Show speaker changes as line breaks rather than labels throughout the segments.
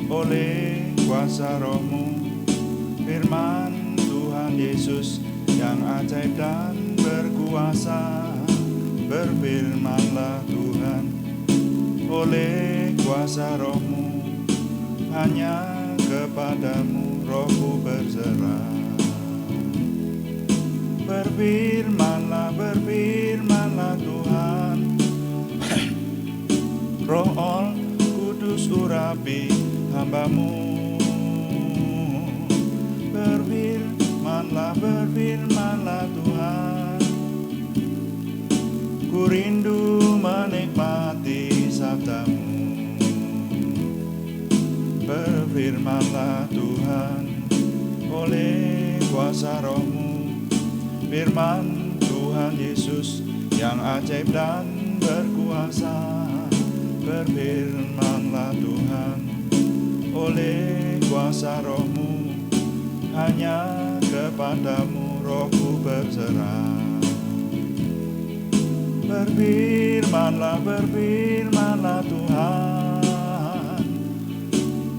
oleh kuasa Roh-Mu. Firman Tuhan Yesus yang ajaib dan berkuasa, berfirmanlah Tuhan oleh kuasa Roh-Mu, hanya kepadamu Roh-Ku berserah. Berfirmanlah, berfirmanlah Tuhan, Roh Kudus urapi hamba-Mu. Berfirmanlah, berfirmanlah Tuhan, ku rindu menikmati sabda-Mu. Berfirmanlah Tuhan oleh kuasa Roh-Mu. Firman Tuhan Yesus yang ajaib dan berkuasa, berfirmanlah Tuhan oleh kuasa Roh-Mu, hanya kepadamu Roh-Ku berserah. Berfirmanlah, berfirmanlah Tuhan,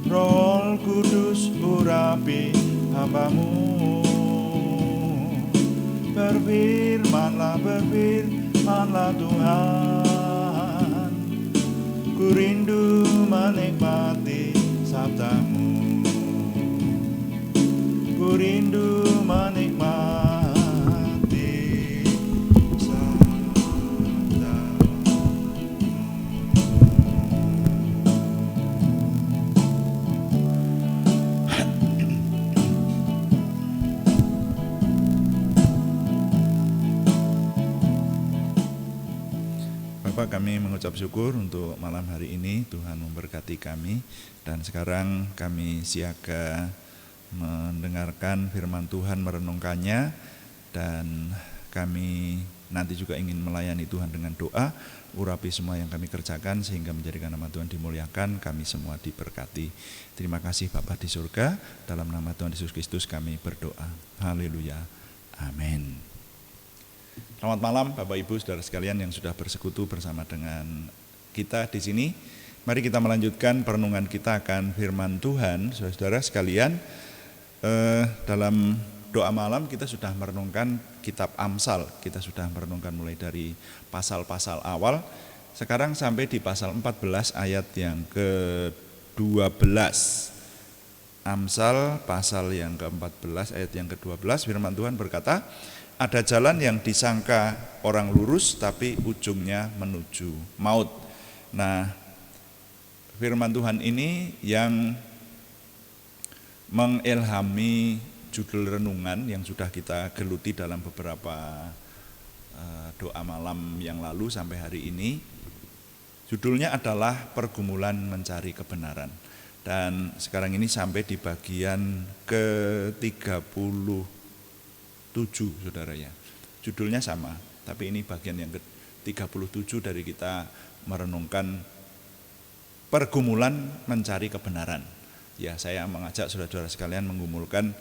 Roh Kudus urapi hamba-Mu. Berfirmanlah, berfirmanlah Tuhan, ku rindu menikmati sabda-Mu. Ku rindu menikmati sabda-Mu. Bapak, kami mengucap syukur untuk malam hari ini. Tuhan memberkati kami, dan sekarang kami siaga mendengarkan firman Tuhan, merenungkannya, dan kami nanti juga ingin melayani Tuhan dengan doa. Urapi semua yang kami kerjakan sehingga menjadikan nama Tuhan dimuliakan, kami semua diberkati. Terima kasih Bapa di surga, dalam nama Tuhan Yesus Kristus kami berdoa. Haleluya. Amin. Selamat malam Bapak Ibu Saudara sekalian yang sudah bersekutu bersama dengan kita di sini. Mari kita melanjutkan perenungan kita akan firman Tuhan. Saudara sekalian, dalam doa malam kita sudah merenungkan kitab Amsal. Kita sudah merenungkan mulai dari pasal-pasal awal. Sekarang sampai di pasal 14 ayat yang ke-12. Amsal pasal yang ke-14 ayat yang ke-12, firman Tuhan berkata, ada jalan yang disangka orang lurus tapi ujungnya menuju maut. Nah, firman Tuhan ini yang mengilhami judul renungan yang sudah kita geluti dalam beberapa doa malam yang lalu sampai hari ini. Judulnya adalah pergumulan mencari kebenaran. Dan sekarang ini sampai di bagian ke-37, saudara ya. Judulnya sama, tapi ini bagian yang ke-37 dari kita merenungkan pergumulan mencari kebenaran. Ya, saya mengajak saudara-saudara sekalian menggumulkan,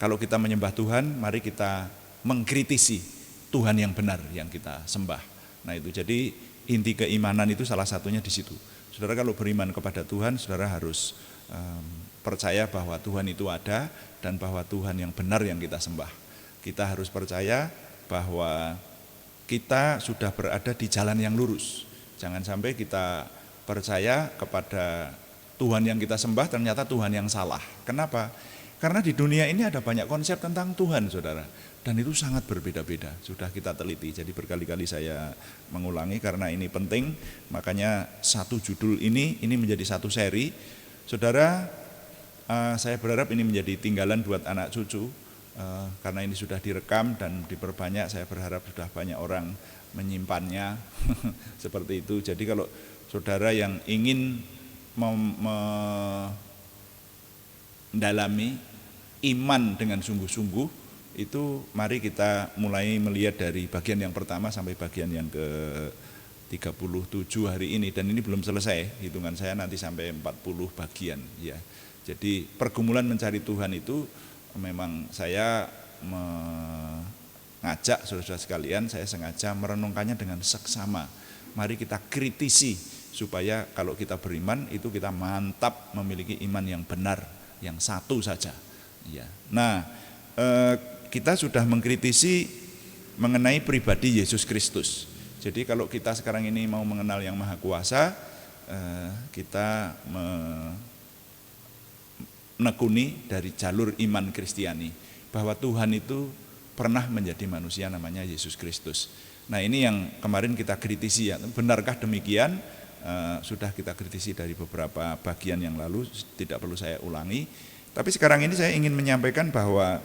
kalau kita menyembah Tuhan, mari kita mengkritisi Tuhan yang benar yang kita sembah. Nah itu, jadi inti keimanan itu salah satunya di situ. Saudara kalau beriman kepada Tuhan, saudara harus percaya bahwa Tuhan itu ada dan bahwa Tuhan yang benar yang kita sembah. Kita harus percaya bahwa kita sudah berada di jalan yang lurus. Jangan sampai kita percaya kepada Tuhan yang kita sembah ternyata Tuhan yang salah. Kenapa? Karena di dunia ini ada banyak konsep tentang Tuhan, saudara. Dan itu sangat berbeda-beda, sudah kita teliti. Jadi berkali-kali saya mengulangi karena ini penting. Makanya satu judul ini menjadi satu seri. Saudara, saya berharap ini menjadi tinggalan buat anak cucu. Karena ini sudah direkam dan diperbanyak, saya berharap sudah banyak orang menyimpannya. Seperti itu. Jadi kalau saudara yang ingin mendalami iman dengan sungguh-sungguh, itu mari kita mulai melihat dari bagian yang pertama sampai bagian yang ke-37 hari ini. Dan ini belum selesai, hitungan saya nanti sampai 40 bagian ya. Jadi pergumulan mencari Tuhan itu memang saya mengajak saudara-saudara sekalian, saya sengaja merenungkannya dengan seksama. Mari kita kritisi supaya kalau kita beriman itu kita mantap memiliki iman yang benar, yang satu saja. Ya. Nah, kita sudah mengkritisi mengenai pribadi Yesus Kristus. Jadi kalau kita sekarang ini mau mengenal yang Maha Kuasa, kita menekuni dari jalur iman Kristiani bahwa Tuhan itu pernah menjadi manusia namanya Yesus Kristus. Nah, ini yang kemarin kita kritisi ya. Benarkah demikian? Sudah kita kritisi dari beberapa bagian yang lalu, tidak perlu saya ulangi. Tapi sekarang ini saya ingin menyampaikan bahwa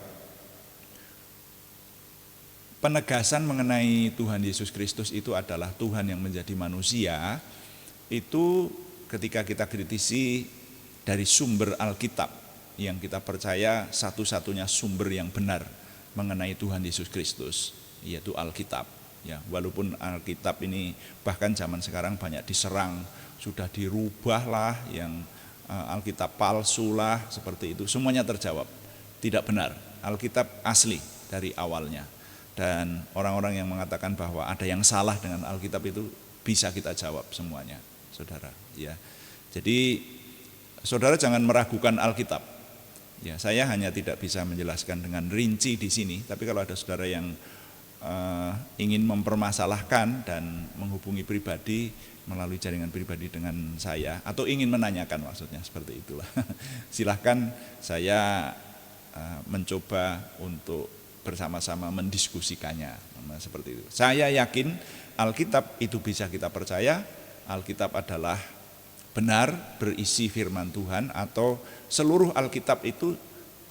penegasan mengenai Tuhan Yesus Kristus itu adalah Tuhan yang menjadi manusia, itu ketika kita kritisi dari sumber Alkitab yang kita percaya satu-satunya sumber yang benar mengenai Tuhan Yesus Kristus, yaitu Alkitab. Ya, walaupun Alkitab ini bahkan zaman sekarang banyak diserang, sudah dirubah lah, yang Alkitab palsu lah, seperti itu, semuanya terjawab. Tidak benar, Alkitab asli dari awalnya. Dan orang-orang yang mengatakan bahwa ada yang salah dengan Alkitab itu bisa kita jawab semuanya, saudara. Ya, jadi saudara jangan meragukan Alkitab. Ya, saya hanya tidak bisa menjelaskan dengan rinci di sini. Tapi kalau ada saudara yang ingin mempermasalahkan dan menghubungi pribadi melalui jaringan pribadi dengan saya, atau ingin menanyakan maksudnya seperti itulah, silahkan saya mencoba untuk bersama-sama mendiskusikannya. Nah, seperti itu. Saya yakin Alkitab itu bisa kita percaya. Alkitab adalah benar, berisi firman Tuhan, atau seluruh Alkitab itu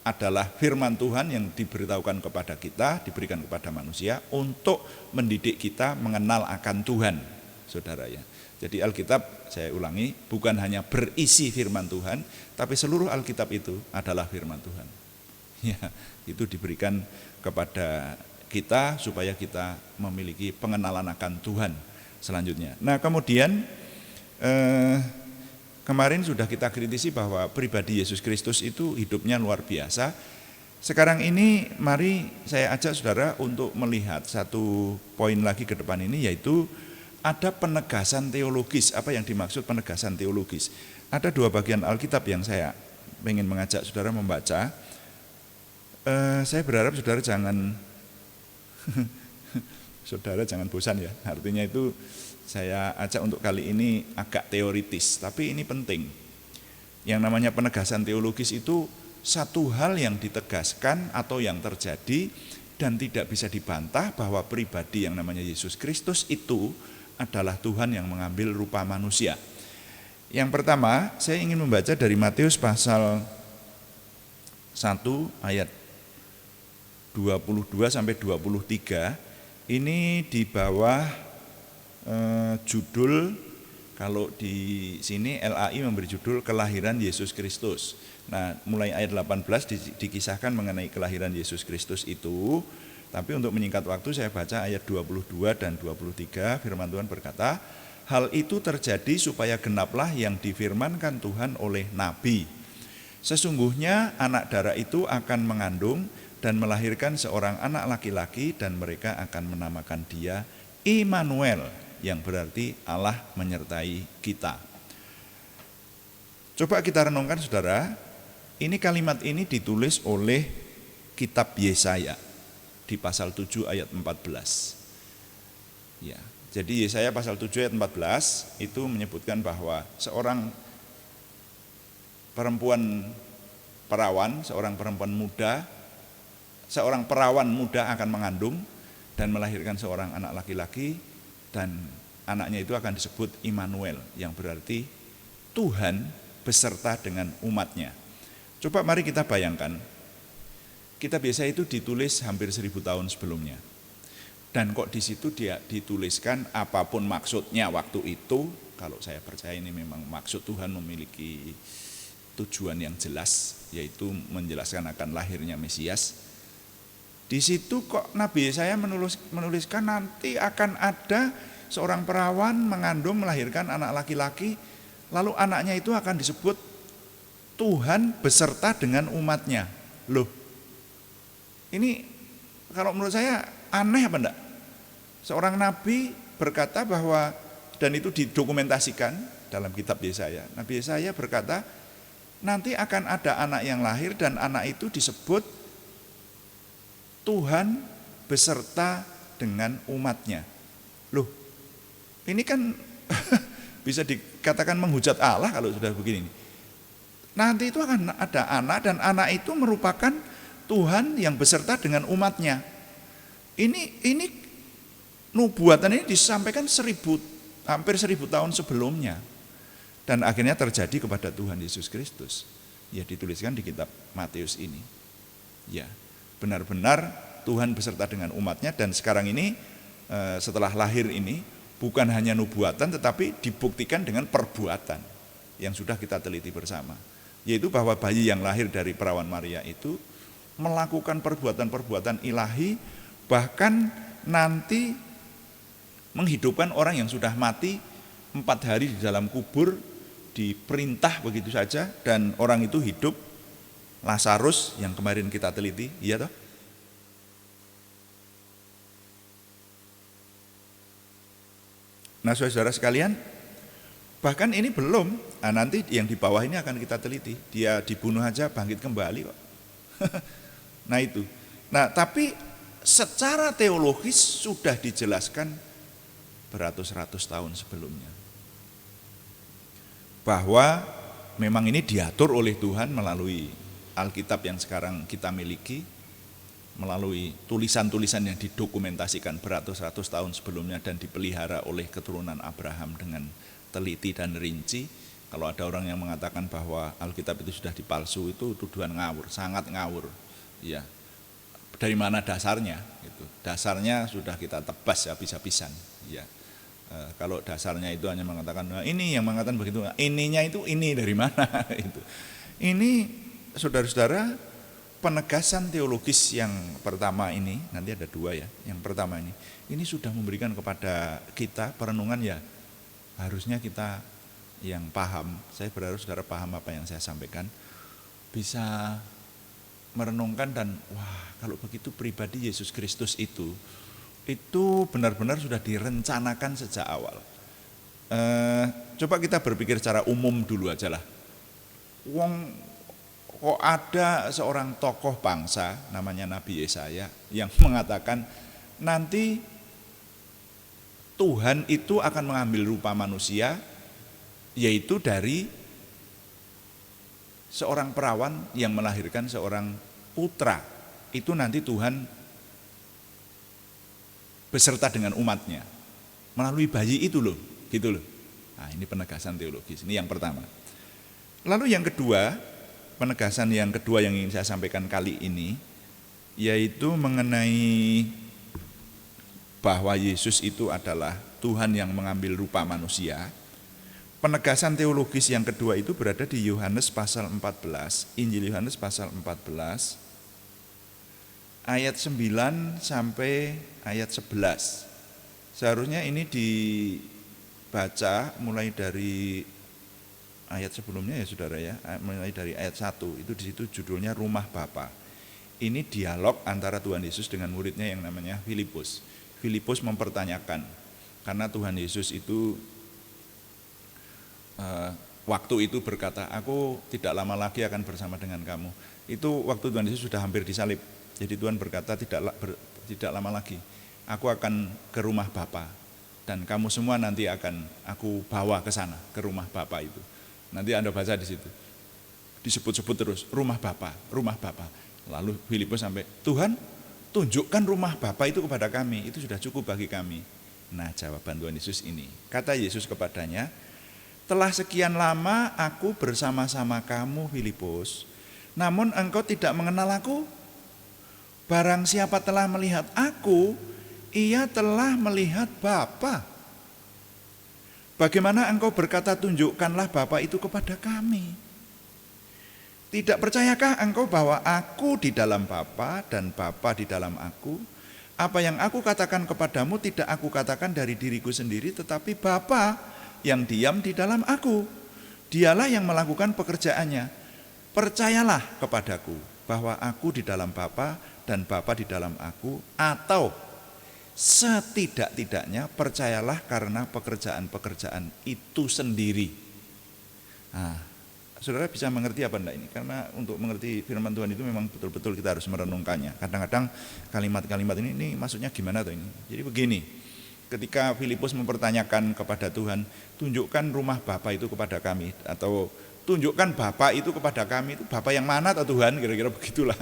adalah firman Tuhan yang diberitahukan kepada kita, diberikan kepada manusia untuk mendidik kita mengenal akan Tuhan, saudara ya. Jadi Alkitab, saya ulangi, bukan hanya berisi firman Tuhan, tapi seluruh Alkitab itu adalah firman Tuhan. Ya, itu diberikan kepada kita supaya kita memiliki pengenalan akan Tuhan selanjutnya. Nah, kemudian kemarin sudah kita kritisi bahwa pribadi Yesus Kristus itu hidupnya luar biasa. Sekarang ini mari saya ajak saudara untuk melihat satu poin lagi ke depan ini, yaitu ada penegasan teologis. Apa yang dimaksud penegasan teologis? Ada dua bagian Alkitab yang saya ingin mengajak saudara membaca. Saya berharap saudara jangan bosan ya. Artinya itu saya ajak untuk kali ini agak teoritis, tapi ini penting. Yang namanya penegasan teologis itu satu hal yang ditegaskan atau yang terjadi dan tidak bisa dibantah, bahwa pribadi yang namanya Yesus Kristus itu adalah Tuhan yang mengambil rupa manusia. Yang pertama, saya ingin membaca dari Matius pasal 1 ayat 22 sampai 23. Ini di bawah judul, kalau di sini LAI memberi judul Kelahiran Yesus Kristus. Nah, mulai ayat 18 dikisahkan mengenai kelahiran Yesus Kristus itu. Tapi untuk menyingkat waktu saya baca ayat 22 dan 23. Firman Tuhan berkata, hal itu terjadi supaya genaplah yang difirmankan Tuhan oleh Nabi. Sesungguhnya anak darah itu akan mengandung dan melahirkan seorang anak laki-laki, dan mereka akan menamakan dia Immanuel, yang berarti Allah menyertai kita. Coba kita renungkan saudara, ini kalimat ini ditulis oleh kitab Yesaya di pasal 7 ayat 14. Ya, jadi Yesaya pasal 7 ayat 14 itu menyebutkan bahwa seorang perempuan perawan, seorang perempuan muda, seorang perawan muda akan mengandung dan melahirkan seorang anak laki-laki, dan anaknya itu akan disebut Immanuel, yang berarti Tuhan beserta dengan umatnya. Coba mari kita bayangkan, kitab Yesaya itu ditulis hampir 1000 tahun sebelumnya. Dan kok di situ dia dituliskan apapun maksudnya waktu itu, kalau saya percaya ini memang maksud Tuhan memiliki tujuan yang jelas, yaitu menjelaskan akan lahirnya Mesias. Di situ kok Nabi Yesaya menuliskan nanti akan ada seorang perawan mengandung melahirkan anak laki-laki, lalu anaknya itu akan disebut Tuhan beserta dengan umatnya. Loh, ini kalau menurut saya aneh apa enggak? Seorang nabi berkata bahwa dan itu didokumentasikan dalam kitab Yesaya. Nabi Yesaya berkata, nanti akan ada anak yang lahir dan anak itu disebut Tuhan beserta dengan umatnya. Loh, ini kan bisa dikatakan menghujat Allah kalau sudah begini. Nanti itu akan ada anak dan anak itu merupakan Tuhan yang beserta dengan umatnya. Ini nubuatan ini disampaikan hampir 1000 tahun sebelumnya. Dan akhirnya terjadi kepada Tuhan Yesus Kristus. Ya, dituliskan di kitab Matius ini. Ya, benar-benar Tuhan beserta dengan umatnya, dan sekarang ini setelah lahir ini bukan hanya nubuatan tetapi dibuktikan dengan perbuatan yang sudah kita teliti bersama. Yaitu bahwa bayi yang lahir dari perawan Maria itu melakukan perbuatan-perbuatan ilahi, bahkan nanti menghidupkan orang yang sudah mati 4 hari di dalam kubur, diperintah begitu saja dan orang itu hidup. Lazarus yang kemarin kita teliti, iya toh? Nah, saudara sekalian, bahkan ini belum, nanti yang di bawah ini akan kita teliti. Dia dibunuh aja bangkit kembali kok. Nah itu. Nah, tapi secara teologis sudah dijelaskan beratus-ratus tahun sebelumnya, bahwa memang ini diatur oleh Tuhan melalui Alkitab yang sekarang kita miliki, melalui tulisan-tulisan yang didokumentasikan beratus-ratus tahun sebelumnya dan dipelihara oleh keturunan Abraham dengan teliti dan rinci. Kalau ada orang yang mengatakan bahwa Alkitab itu sudah dipalsu, itu tuduhan ngawur, sangat ngawur. Ya, dari mana dasarnya? Itu dasarnya sudah kita tebas habis-habisan. Ya. Kalau dasarnya itu hanya mengatakan, nah ini yang mengatakan begitu, ininya itu ini dari mana? Itu. Ini saudara-saudara, penegasan teologis yang pertama ini, nanti ada 2 ya. Yang pertama ini sudah memberikan kepada kita perenungan, ya harusnya kita yang paham, saya berharap saudara paham apa yang saya sampaikan, bisa merenungkan dan wah, kalau begitu pribadi Yesus Kristus itu benar-benar sudah direncanakan sejak awal. Coba kita berpikir secara umum dulu aja lah. Kok ada seorang tokoh bangsa namanya Nabi Yesaya yang mengatakan nanti Tuhan itu akan mengambil rupa manusia, yaitu dari seorang perawan yang melahirkan seorang putra. Itu nanti Tuhan beserta dengan umatnya melalui bayi itu loh, gitu loh. Nah, ini penegasan teologis, ini yang pertama. Lalu yang kedua, penegasan yang kedua yang ingin saya sampaikan kali ini, yaitu mengenai bahwa Yesus itu adalah Tuhan yang mengambil rupa manusia. Penegasan teologis yang kedua itu berada di Yohanes pasal 14, Injil Yohanes pasal 14, ayat 9 sampai ayat 11. Seharusnya ini dibaca mulai dari ayat sebelumnya ya saudara ya, mulai dari ayat 1, itu di situ judulnya Rumah Bapa. Ini dialog antara Tuhan Yesus dengan muridnya yang namanya Filipus. Filipus mempertanyakan, karena Tuhan Yesus itu waktu itu berkata, aku tidak lama lagi akan bersama dengan kamu. Itu waktu Tuhan Yesus sudah hampir disalib. Jadi Tuhan berkata tidak lama lagi, aku akan ke rumah Bapa dan kamu semua nanti akan aku bawa ke sana, ke rumah Bapa itu. Nanti Anda baca di situ. Disebut-sebut terus, rumah Bapa, rumah Bapa. Lalu Filipus sampai, Tuhan, tunjukkan rumah Bapa itu kepada kami, itu sudah cukup bagi kami. Nah, jawaban Tuhan Yesus ini. Kata Yesus kepadanya, telah sekian lama aku bersama-sama kamu, Filipus, namun engkau tidak mengenal aku. Barang siapa telah melihat aku, ia telah melihat Bapa. Bagaimana engkau berkata tunjukkanlah Bapa itu kepada kami? Tidak percayakah engkau bahwa aku di dalam Bapa dan Bapa di dalam aku? Apa yang aku katakan kepadamu tidak aku katakan dari diriku sendiri, tetapi Bapa yang diam di dalam aku. Dialah yang melakukan pekerjaannya. Percayalah kepadaku bahwa aku di dalam Bapa dan Bapa di dalam aku, atau Setidak-tidaknya percayalah karena pekerjaan-pekerjaan itu sendiri. Nah, saudara bisa mengerti apa enggak ini? Karena untuk mengerti firman Tuhan itu memang betul-betul kita harus merenungkannya. Kadang-kadang kalimat-kalimat ini maksudnya gimana tuh ini? Jadi begini, ketika Filipus mempertanyakan kepada Tuhan, tunjukkan rumah Bapa itu kepada kami, atau tunjukkan Bapa itu kepada kami, itu Bapa yang mana atau Tuhan, kira-kira begitulah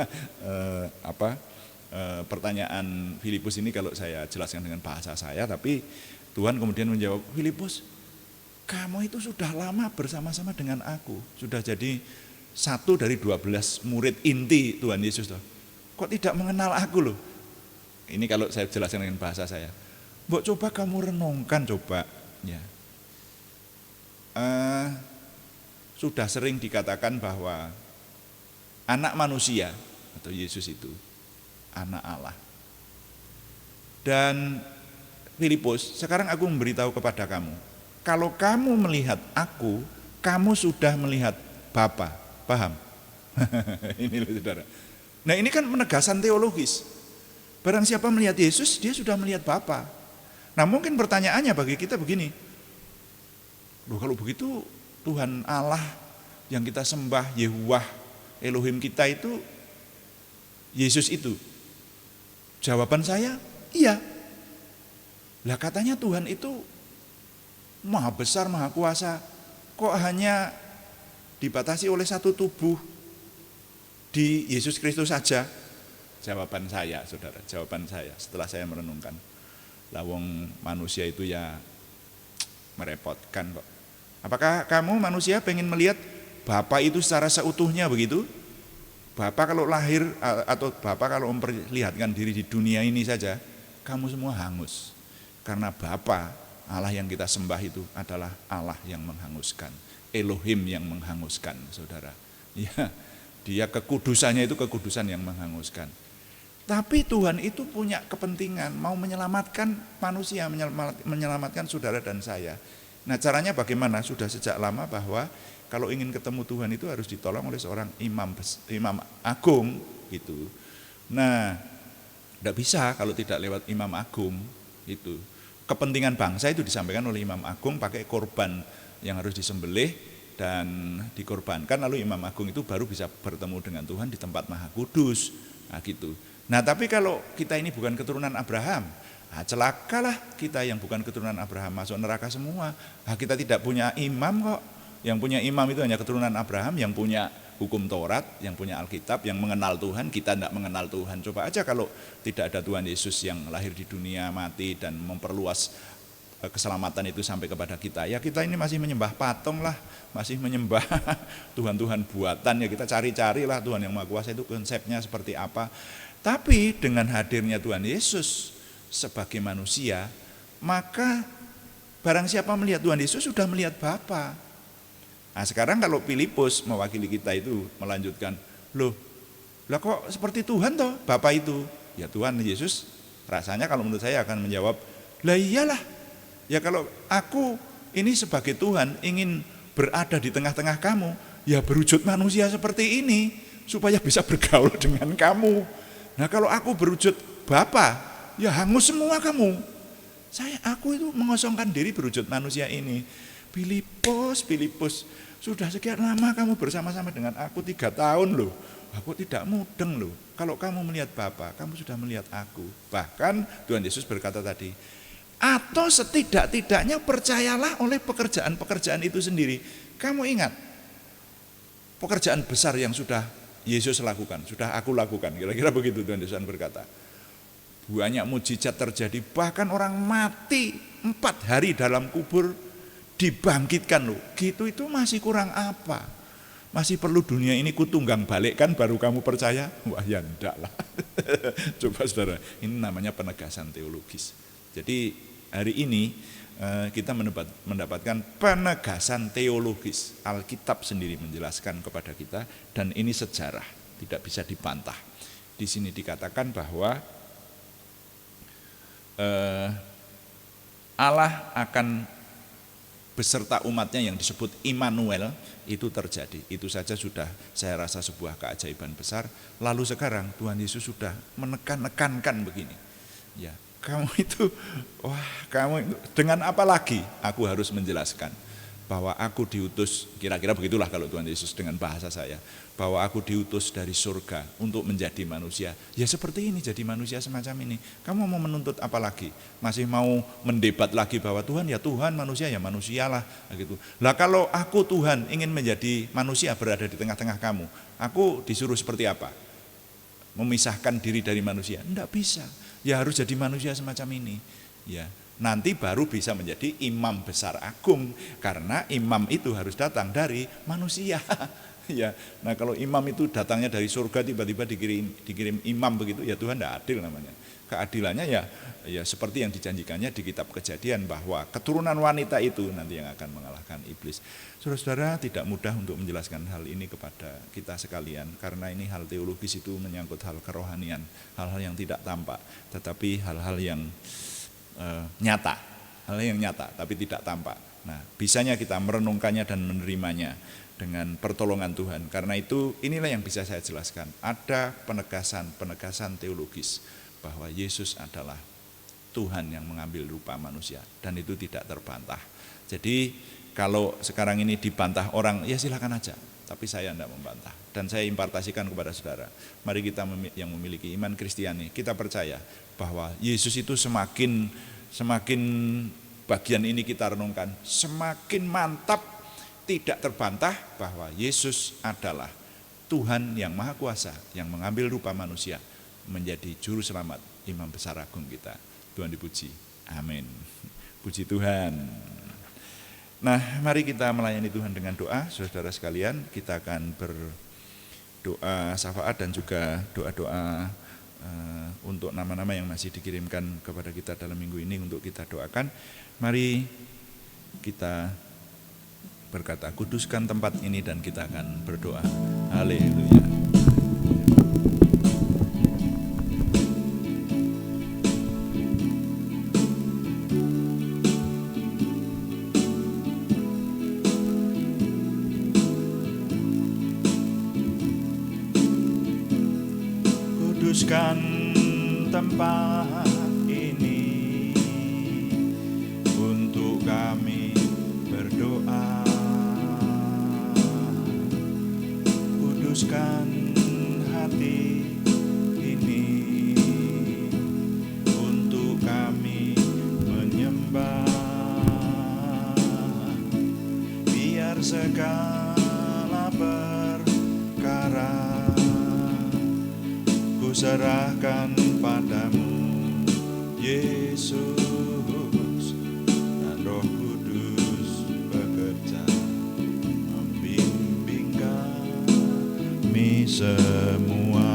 pertanyaan Filipus ini kalau saya jelaskan dengan bahasa saya. Tapi Tuhan kemudian menjawab, Filipus, kamu itu sudah lama bersama-sama dengan aku, sudah jadi satu dari 12 murid inti Tuhan Yesus loh. Kok tidak mengenal aku loh? Ini kalau saya jelaskan dengan bahasa saya. Mbok coba kamu renungkan coba ya. Sudah sering dikatakan bahwa anak manusia atau Yesus itu anak Allah. Dan Filipus, sekarang aku memberitahu kepada kamu, kalau kamu melihat aku, kamu sudah melihat Bapa. Paham? Ini loh saudara. Nah ini kan penegasan teologis. Barang siapa melihat Yesus, dia sudah melihat Bapa. Nah mungkin pertanyaannya bagi kita begini, loh kalau begitu Tuhan Allah yang kita sembah, Yehuwah, Elohim kita itu Yesus itu. Jawaban saya, iya. Lah katanya Tuhan itu maha besar, maha kuasa, kok hanya dibatasi oleh satu tubuh di Yesus Kristus saja? Jawaban saya, saudara, jawaban saya setelah saya merenungkan, lawong manusia itu ya merepotkan kok. Apakah kamu manusia pengen melihat Bapa itu secara seutuhnya begitu? Bapak kalau lahir atau Bapak kalau memperlihatkan diri di dunia ini saja, kamu semua hangus. Karena Bapa, Allah yang kita sembah itu adalah Allah yang menghanguskan, Elohim yang menghanguskan, saudara. Ya, dia kekudusannya itu kekudusan yang menghanguskan. Tapi Tuhan itu punya kepentingan, mau menyelamatkan manusia, menyelamatkan saudara dan saya. Nah caranya bagaimana? Sudah sejak lama bahwa kalau ingin ketemu Tuhan itu harus ditolong oleh seorang imam agung gitu. Nah, tidak bisa kalau tidak lewat imam agung itu. Kepentingan bangsa itu disampaikan oleh imam agung pakai korban yang harus disembelih dan dikorbankan, lalu imam agung itu baru bisa bertemu dengan Tuhan di tempat maha kudus. Nah gitu. Nah tapi kalau kita ini bukan keturunan Abraham, nah, celakalah kita yang bukan keturunan Abraham, masuk neraka semua. Nah, kita tidak punya imam kok. Yang punya imam itu hanya keturunan Abraham, yang punya hukum Taurat, yang punya Alkitab, yang mengenal Tuhan. Kita tidak mengenal Tuhan. Coba aja kalau tidak ada Tuhan Yesus yang lahir di dunia, mati dan memperluas keselamatan itu sampai kepada kita. Ya kita ini masih menyembah patung lah, masih menyembah Tuhan-Tuhan buatan. Ya kita cari-carilah Tuhan yang Maha Kuasa itu konsepnya seperti apa. Tapi dengan hadirnya Tuhan Yesus sebagai manusia, maka barang siapa melihat Tuhan Yesus sudah melihat Bapa. Nah sekarang kalau Filipus mewakili kita itu melanjutkan, loh, lah kok seperti Tuhan toh Bapa itu? Ya Tuhan Yesus rasanya kalau menurut saya akan menjawab, lah iyalah, ya kalau aku ini sebagai Tuhan ingin berada di tengah-tengah kamu, ya berwujud manusia seperti ini supaya bisa bergaul dengan kamu. Nah kalau aku berwujud Bapa, ya hangus semua kamu. Aku itu mengosongkan diri berwujud manusia ini. Filipus, sudah sekian lama kamu bersama-sama dengan aku 3 tahun loh. Aku tidak mudeng loh. Kalau kamu melihat Bapa, kamu sudah melihat aku. Bahkan Tuhan Yesus berkata tadi, atau setidak-tidaknya percayalah oleh pekerjaan-pekerjaan itu sendiri. Kamu ingat, pekerjaan besar yang sudah Yesus lakukan, sudah aku lakukan. Kira-kira begitu Tuhan Yesus berkata. Banyak mujizat terjadi, bahkan orang mati 4 hari dalam kubur dibangkitkan loh. Gitu itu masih kurang apa? Masih perlu dunia ini kutunggang balikkan baru kamu percaya? Wah ya enggak lah. Coba saudara, ini namanya penegasan teologis. Jadi hari ini kita mendapatkan penegasan teologis. Alkitab sendiri menjelaskan kepada kita dan ini sejarah, tidak bisa dibantah. Di sini dikatakan bahwa Allah akan beserta umatnya yang disebut Immanuel itu terjadi. Itu saja sudah saya rasa sebuah keajaiban besar. Lalu sekarang Tuhan Yesus sudah menekankan begini. Ya, kamu itu, wah kamu itu, dengan apa lagi aku harus menjelaskan bahwa aku diutus, kira-kira begitulah kalau Tuhan Yesus dengan bahasa saya, bahwa aku diutus dari surga untuk menjadi manusia. Ya seperti ini, jadi manusia semacam ini. Kamu mau menuntut apa lagi? Masih mau mendebat lagi bahwa Tuhan ya Tuhan, manusia ya manusialah gitu. Lah kalau aku Tuhan ingin menjadi manusia berada di tengah-tengah kamu, aku disuruh seperti apa? Memisahkan diri dari manusia? Enggak bisa. Ya harus jadi manusia semacam ini. Ya, nanti baru bisa menjadi imam besar agung, karena imam itu harus datang dari manusia. Ya, nah kalau imam itu datangnya dari surga tiba-tiba dikirim imam begitu, ya Tuhan tidak adil namanya. Keadilannya ya seperti yang dijanjikannya di kitab Kejadian, bahwa keturunan wanita itu nanti yang akan mengalahkan iblis. Saudara-saudara, tidak mudah untuk menjelaskan hal ini kepada kita sekalian, karena ini hal teologis, itu menyangkut hal kerohanian, hal-hal yang tidak tampak, tetapi hal-hal yang nyata, hal yang nyata tapi tidak tampak. Nah, bisanya kita merenungkannya dan menerimanya dengan pertolongan Tuhan. Karena itu inilah yang bisa saya jelaskan. Ada penegasan teologis bahwa Yesus adalah Tuhan yang mengambil rupa manusia, dan itu tidak terbantah. Jadi kalau sekarang ini dibantah orang, ya silakan aja, tapi saya tidak membantah. Dan saya impartasikan kepada saudara, mari kita yang memiliki iman Kristiani, kita percaya bahwa Yesus itu semakin bagian ini kita renungkan, semakin mantap, tidak terbantah bahwa Yesus adalah Tuhan yang Maha Kuasa, yang mengambil rupa manusia menjadi juru selamat, imam besar agung kita. Tuhan dipuji. Amin. Puji Tuhan. Nah, mari kita melayani Tuhan dengan doa. Saudara sekalian, kita akan berdoa syafaat dan juga doa-doa untuk nama-nama yang masih dikirimkan kepada kita dalam minggu ini untuk kita doakan. Mari kita berkata, kuduskan tempat ini, dan kita akan berdoa. Haleluya. Kuduskan tempat ini untuk kami berdoa. Kuduskan hati ini untuk kami menyembah. Biar segala perkara ku serahkan padamu, Yesus, dan Roh Kudus bekerja membimbing kami semua.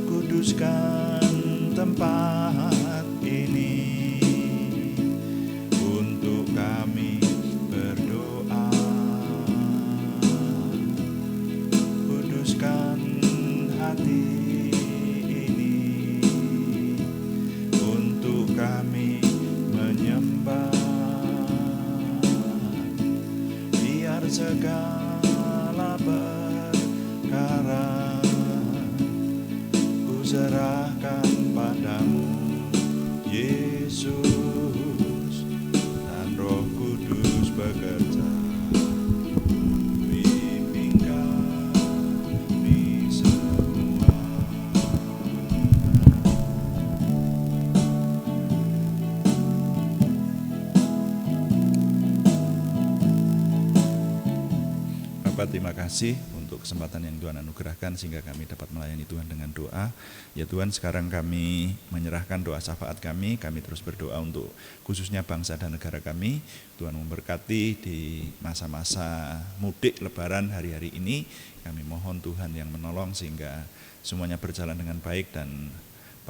Kuduskan tempat ini untuk kami berdoa. Kuduskan hati ini untuk kami menyembah. Biar segala perkara ku serahkan padamu, Yesus, dan Roh Kudus bekerja bimbing kami semua. Bapak, terima kasih untuk kesempatan yang Tuhan anugerahkan sehingga kami dapat melayani Tuhan dengan doa. Ya Tuhan, sekarang kami menyerahkan doa syafaat kami terus berdoa untuk khususnya bangsa dan negara kami. Tuhan memberkati di masa-masa mudik lebaran hari-hari ini. Kami mohon Tuhan yang menolong sehingga semuanya berjalan dengan baik dan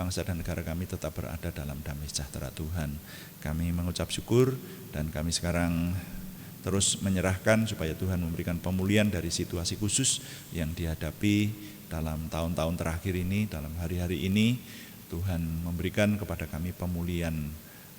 bangsa dan negara kami tetap berada dalam damai sejahtera Tuhan. Kami mengucap syukur dan kami sekarang terus menyerahkan supaya Tuhan memberikan pemulihan dari situasi khusus yang dihadapi dalam tahun-tahun terakhir ini, dalam hari-hari ini. Tuhan memberikan kepada kami pemulihan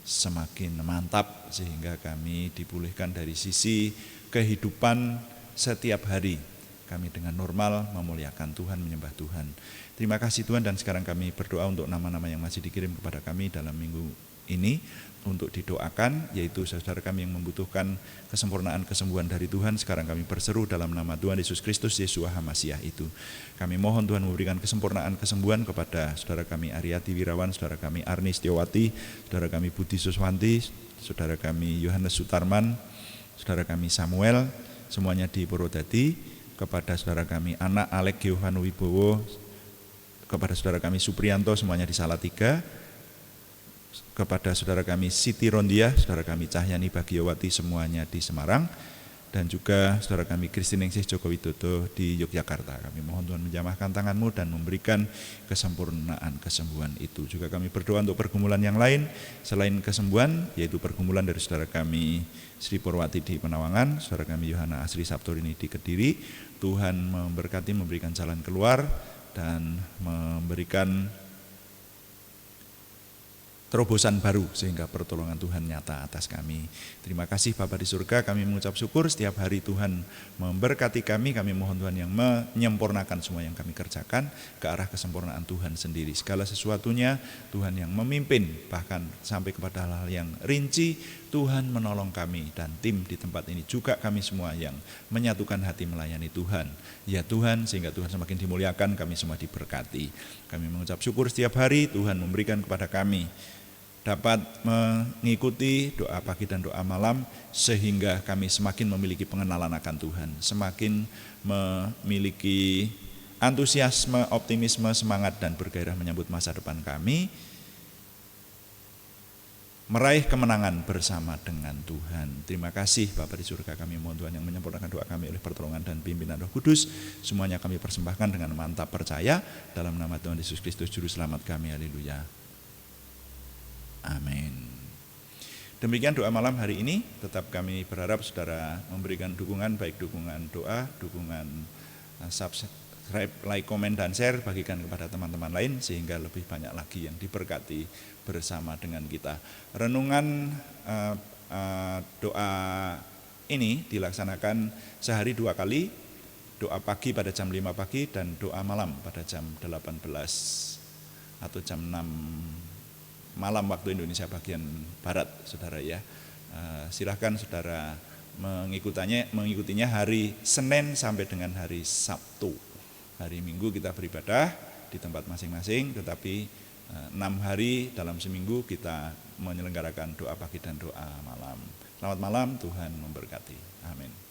semakin mantap sehingga kami dipulihkan dari sisi kehidupan setiap hari, kami dengan normal memuliakan Tuhan, menyembah Tuhan. Terima kasih Tuhan, dan sekarang kami berdoa untuk nama-nama yang masih dikirim kepada kami dalam minggu ini untuk didoakan, yaitu saudara kami yang membutuhkan kesempurnaan kesembuhan dari Tuhan. Sekarang kami berseru dalam nama Tuhan Yesus Kristus, Yeshua HaMasiah itu. Kami mohon Tuhan memberikan kesempurnaan kesembuhan kepada saudara kami Aryati Wirawan, saudara kami Arni Setiawati, saudara kami Budi Suswanti, saudara kami Yohanes Sutarman, saudara kami Samuel, semuanya di Purwodadi, kepada saudara kami anak Alek Giovanni Wibowo, kepada saudara kami Supriyanto, semuanya di Salatiga, kepada saudara kami Siti Rondiah, saudara kami Cahyani Bagiawati, semuanya di Semarang, dan juga saudara kami Kristiningsih Joko Widodo di Yogyakarta. Kami mohon Tuhan menjamahkan tangan-Mu dan memberikan kesempurnaan kesembuhan itu. Juga kami berdoa untuk pergumulan yang lain selain kesembuhan, yaitu pergumulan dari saudara kami Sri Purwati di Penawangan, saudara kami Yohana Asri Sabtorini di Kediri. Tuhan memberkati, memberikan jalan keluar, dan memberikan terobosan baru sehingga pertolongan Tuhan nyata atas kami. Terima kasih Bapa di surga, kami mengucap syukur setiap hari Tuhan memberkati kami. Kami mohon Tuhan yang menyempurnakan semua yang kami kerjakan ke arah kesempurnaan Tuhan sendiri. Segala sesuatunya Tuhan yang memimpin, bahkan sampai kepada hal-hal yang rinci. Tuhan menolong kami dan tim di tempat ini, juga kami semua yang menyatukan hati melayani Tuhan. Ya Tuhan, sehingga Tuhan semakin dimuliakan, kami semua diberkati. Kami mengucap syukur setiap hari Tuhan memberikan kepada kami dapat mengikuti doa pagi dan doa malam, sehingga kami semakin memiliki pengenalan akan Tuhan, semakin memiliki antusiasme, optimisme, semangat, dan bergairah menyambut masa depan kami, meraih kemenangan bersama dengan Tuhan. Terima kasih Bapa di surga, kami mohon Tuhan yang menyempurnakan doa kami oleh pertolongan dan pimpinan Roh Kudus. Semuanya kami persembahkan dengan mantap percaya dalam nama Tuhan Yesus Kristus Juru Selamat kami. Haleluya. Amin. Demikian doa malam hari ini. Tetap kami berharap saudara memberikan dukungan, baik dukungan doa, dukungan subscribe, like, komen, dan share, bagikan kepada teman-teman lain sehingga lebih banyak lagi yang diberkati bersama dengan kita. Renungan doa ini dilaksanakan sehari 2 kali, doa pagi pada jam 5 pagi dan doa malam pada jam 18 atau jam 6 malam waktu Indonesia bagian Barat, saudara ya. Silahkan saudara mengikutinya hari Senin sampai dengan hari Sabtu. Hari Minggu kita beribadah di tempat masing-masing, tetapi 6 hari dalam seminggu kita menyelenggarakan doa pagi dan doa malam. Selamat malam, Tuhan memberkati. Amin.